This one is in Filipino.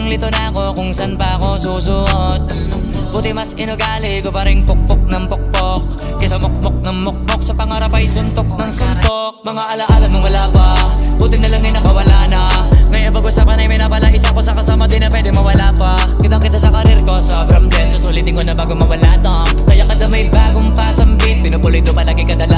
Litong lito na ako kung san pa ako susuot. Buti mas inugali ko pa rin pukpok ng pukpok kesa mokmok ng mokmok, sa pangarap ay suntok ng suntok. Mga alaala nung wala pa, buti na lang ay nakawala na. Ngayon pag-usapan ay may napala isa ko sa kasama, di na pwede mawala pa. Kitang kita sa karir ko, sobrang bless. Susulitin ko na bago mawala to. Kaya kada may bagong pasang beat, pinupulido palagi kada